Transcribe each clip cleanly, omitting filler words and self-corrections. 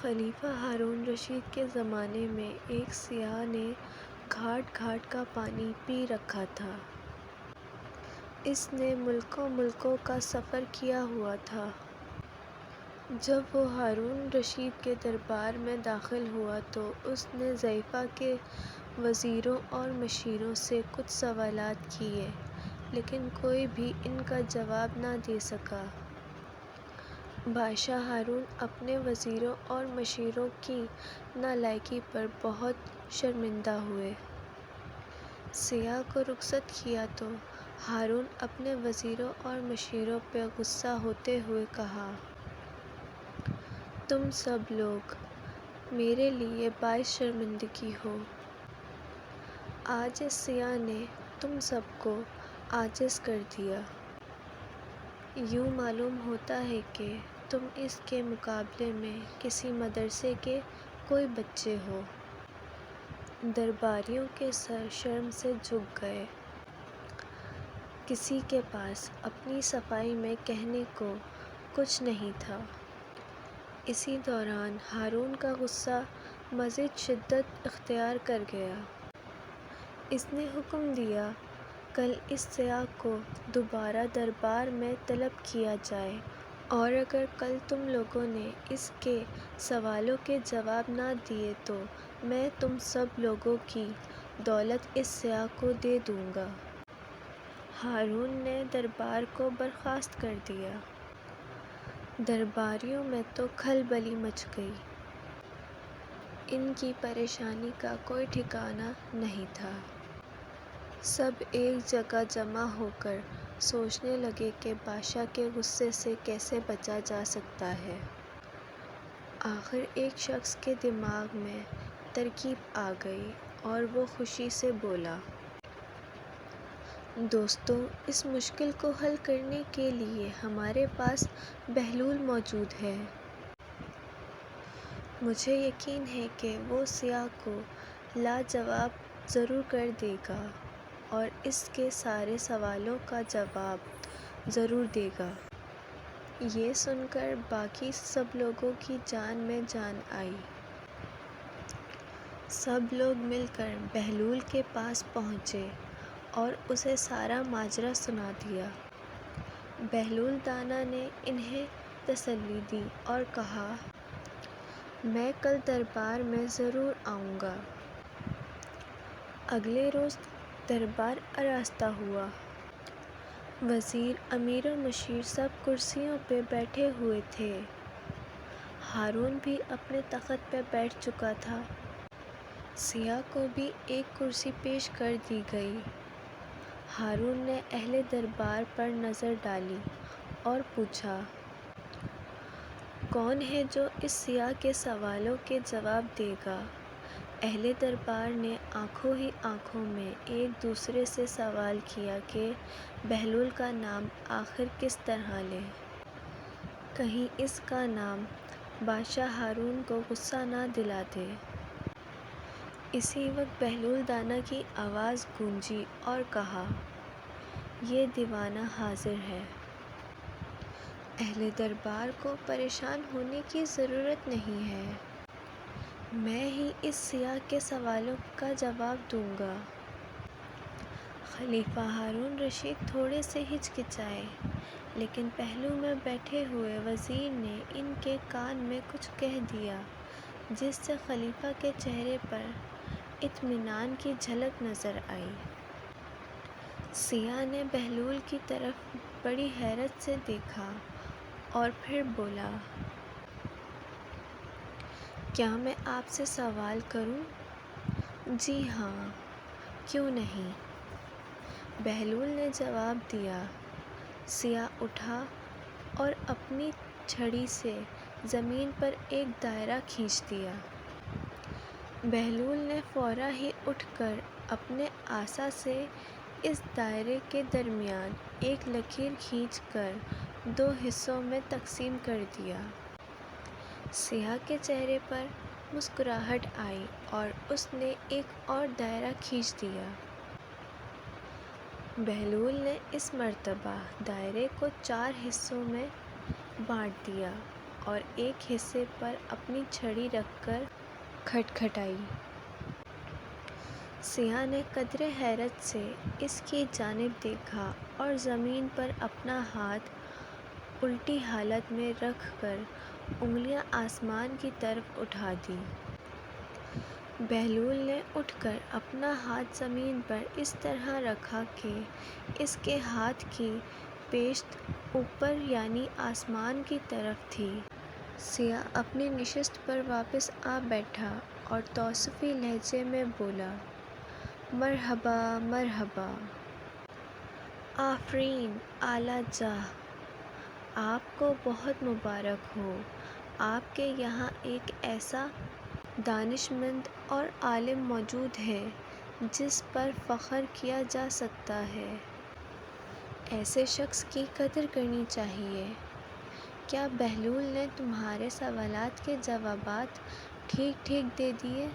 خلیفہ ہارون رشید کے زمانے میں ایک سیاح نے گھاٹ گھاٹ کا پانی پی رکھا تھا۔ اس نے ملکوں کا سفر کیا ہوا تھا۔ جب وہ ہارون رشید کے دربار میں داخل ہوا تو اس نے ضیافہ کے وزیروں اور مشیروں سے کچھ سوالات کیے، لیکن کوئی بھی ان کا جواب نہ دے سکا۔ بادشاہ ہارون اپنے وزیروں اور مشیروں کی نالائکی پر بہت شرمندہ ہوئے۔ سیاح کو رخصت کیا تو ہارون اپنے وزیروں اور مشیروں پہ غصہ ہوتے ہوئے کہا، تم سب لوگ میرے لیے باعث شرمندگی ہو۔ آج اس سیاح نے تم سب کو عاجز کر دیا۔ یوں معلوم ہوتا ہے کہ تم اس کے مقابلے میں کسی مدرسے کے کوئی بچے ہو۔ درباریوں کے سر شرم سے جھک گئے۔ کسی کے پاس اپنی صفائی میں کہنے کو کچھ نہیں تھا۔ اسی دوران ہارون کا غصہ مزید شدت اختیار کر گیا۔ اس نے حکم دیا، کل اس سیاح کو دوبارہ دربار میں طلب کیا جائے، اور اگر کل تم لوگوں نے اس کے سوالوں کے جواب نہ دیے تو میں تم سب لوگوں کی دولت اس سیاح کو دے دوں گا۔ ہارون نے دربار کو برخاست کر دیا۔ درباریوں میں تو کھلبلی مچ گئی۔ ان کی پریشانی کا کوئی ٹھکانہ نہیں تھا۔ سب ایک جگہ جمع ہو کر سوچنے لگے کہ بادشاہ کے غصے سے کیسے بچا جا سکتا ہے۔ آخر ایک شخص کے دماغ میں ترکیب آ گئی اور وہ خوشی سے بولا، دوستو، اس مشکل کو حل کرنے کے لیے ہمارے پاس بہلول موجود ہے۔ مجھے یقین ہے کہ وہ سیاح کو لاجواب ضرور کر دے گا اور اس کے سارے سوالوں کا جواب ضرور دے گا۔ یہ سن کر باقی سب لوگوں کی جان میں جان آئی۔ سب لوگ مل کر بہلول کے پاس پہنچے اور اسے سارا ماجرا سنا دیا۔ بہلول دانا نے انہیں تسلی دی اور کہا، میں کل دربار میں ضرور آؤں گا۔ اگلے روز دربار آراستہ ہوا۔ وزیر، امیر و مشیر سب کرسیوں پہ بیٹھے ہوئے تھے۔ ہارون بھی اپنے تخت پہ بیٹھ چکا تھا۔ سیاح کو بھی ایک کرسی پیش کر دی گئی۔ ہارون نے اہل دربار پر نظر ڈالی اور پوچھا، کون ہے جو اس سیاح کے سوالوں کے جواب دے گا؟ اہل دربار نے آنکھوں ہی آنکھوں میں ایک دوسرے سے سوال کیا کہ بہلول کا نام آخر کس طرح لیں، کہیں اس کا نام بادشاہ ہارون کو غصہ نہ دلا دے۔ اسی وقت بہلول دانا کی آواز گونجی اور کہا، یہ دیوانہ حاضر ہے۔ اہل دربار کو پریشان ہونے کی ضرورت نہیں ہے۔ میں ہی اس سیاح کے سوالوں کا جواب دوں گا۔ خلیفہ ہارون رشید تھوڑے سے ہچکچائے، لیکن پہلو میں بیٹھے ہوئے وزیر نے ان کے کان میں کچھ کہہ دیا جس سے خلیفہ کے چہرے پر اطمینان کی جھلک نظر آئی۔ سیاح نے بہلول کی طرف بڑی حیرت سے دیکھا اور پھر بولا، کیا میں آپ سے سوال کروں؟ جی ہاں، کیوں نہیں؟ بہلول نے جواب دیا۔ سیاح اٹھا اور اپنی چھڑی سے زمین پر ایک دائرہ کھینچ دیا۔ بہلول نے فوراً ہی اٹھ کر اپنے عصا سے اس دائرے کے درمیان ایک لکیر کھینچ کر دو حصوں میں تقسیم کر دیا۔ سیاح کے چہرے پر مسکراہٹ آئی اور اس نے ایک اور دائرہ کھینچ دیا۔ بہلول نے اس مرتبہ دائرے کو 4 حصوں میں بانٹ دیا اور ایک حصے پر اپنی چھڑی رکھ کر کھٹکھٹائی۔ سیاح نے قدرے حیرت سے اس کی جانب دیکھا اور زمین پر اپنا ہاتھ الٹی حالت میں رکھ کر انگلیاں آسمان کی طرف اٹھا دیں۔ بہلول نے اٹھ کر اپنا ہاتھ زمین پر اس طرح رکھا کہ اس کے ہاتھ کی پیشت اوپر یعنی آسمان کی طرف تھی۔ سیاح اپنی نشست پر واپس آ بیٹھا اور توصیفی لہجے میں بولا، مرحبا مرحبا، آفرین، اعلیٰ جاہ، آپ کو بہت مبارک ہو۔ آپ کے یہاں ایک ایسا دانشمند اور عالم موجود ہے جس پر فخر کیا جا سکتا ہے۔ ایسے شخص کی قدر کرنی چاہیے۔ کیا بہلول نے تمہارے سوالات کے جوابات ٹھیک ٹھیک دے دیے؟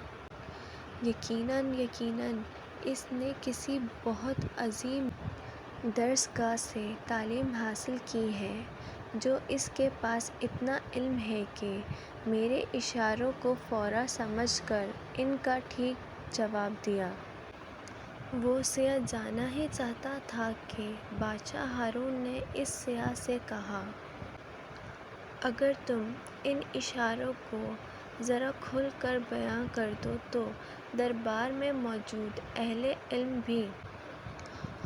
یقیناً یقیناً، اس نے کسی بہت عظیم درس گاہ سے تعلیم حاصل کی ہے جو اس کے پاس اتنا علم ہے کہ میرے اشاروں کو فوراً سمجھ کر ان کا ٹھیک جواب دیا۔ وہ سیاح جاننا ہی چاہتا تھا کہ بادشاہ ہارون نے اس سیاح سے کہا، اگر تم ان اشاروں کو ذرا کھل کر بیان کر دو تو دربار میں موجود اہل علم بھی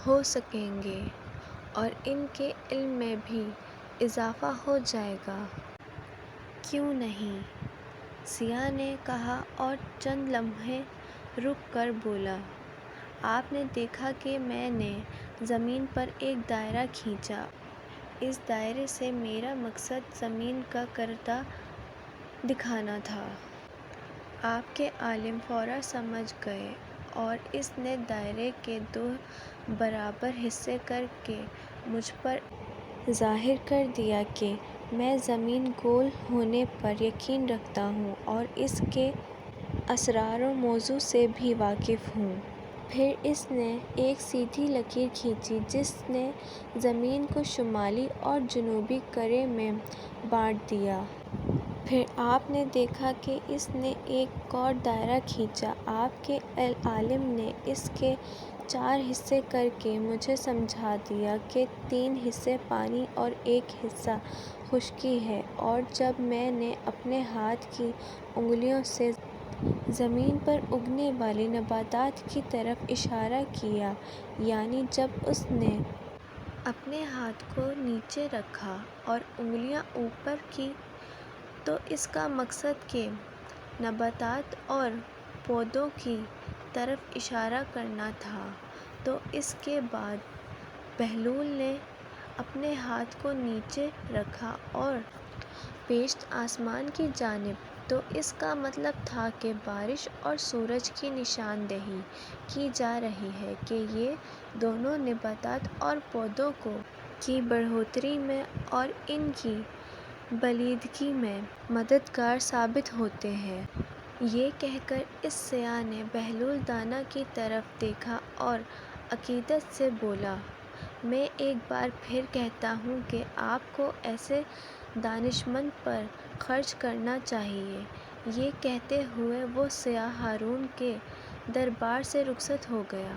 ہو سکیں گے اور ان کے علم میں بھی اضافہ ہو جائے گا۔ کیوں نہیں؟ سیاح نے کہا اور چند لمحے رک کر بولا، آپ نے دیکھا کہ میں نے زمین پر ایک دائرہ کھینچا۔ اس دائرے سے میرا مقصد زمین کا کرتہ دکھانا تھا۔ آپ کے عالم فوراً سمجھ گئے اور اس نے دائرے کے 2 برابر حصے کر کے مجھ پر ظاہر کر دیا کہ میں زمین گول ہونے پر یقین رکھتا ہوں اور اس کے اسرار و موضوع سے بھی واقف ہوں۔ پھر اس نے ایک سیدھی لکیر کھینچی جس نے زمین کو شمالی اور جنوبی کرے میں بانٹ دیا۔ پھر آپ نے دیکھا کہ اس نے ایک اور دائرہ کھینچا۔ آپ کے عالم نے اس کے 4 حصے کر کے مجھے سمجھا دیا کہ 3 حصے پانی اور 1 حصہ خشکی ہے، اور جب میں نے اپنے ہاتھ کی انگلیوں سے زمین پر اگنے والی نباتات کی طرف اشارہ کیا، یعنی جب اس نے اپنے ہاتھ کو نیچے رکھا اور انگلیاں اوپر کیں تو اس کا مقصد کہ نباتات اور پودوں کی طرف اشارہ کرنا تھا۔ تو اس کے بعد بہلول نے اپنے ہاتھ کو نیچے رکھا اور پیشت آسمان کی جانب، تو اس کا مطلب تھا کہ بارش اور سورج کی نشاندہی کی جا رہی ہے کہ یہ دونوں نباتات اور پودوں کی بڑھوتری میں اور ان کی بالیدگی میں مددگار ثابت ہوتے ہیں۔ یہ کہہ کر اس سیاح نے بہلول دانا کی طرف دیکھا اور عقیدت سے بولا، میں ایک بار پھر کہتا ہوں کہ آپ کو ایسے دانشمند پر خرچ کرنا چاہیے۔ یہ کہتے ہوئے وہ سیاح ہارون کے دربار سے رخصت ہو گیا۔